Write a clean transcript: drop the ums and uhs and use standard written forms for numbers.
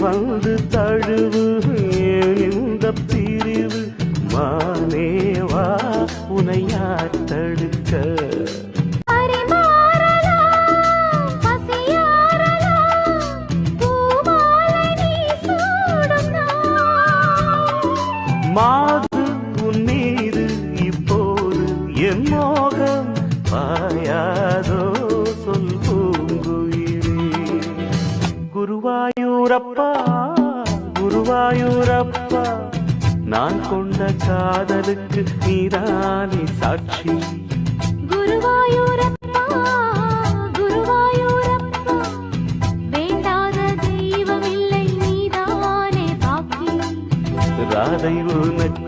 வந்து தழுவு இந்த பிரிவு மானேவா உனை யார் தடுக்க மாது உன் மீது இப்போது என் மோகம் பாயாதோ சொல் பூங்குயிலே குருவாயூரப்பா குருவாயூரப்பா நான் கொண்ட காதலுக்கு நீதானே சாட்சி குருவாயூரப்பா குருவாயூரப்பா வேண்டாத தெய்வமில்லை நீதானே பாக்கி ராதை உனக்கு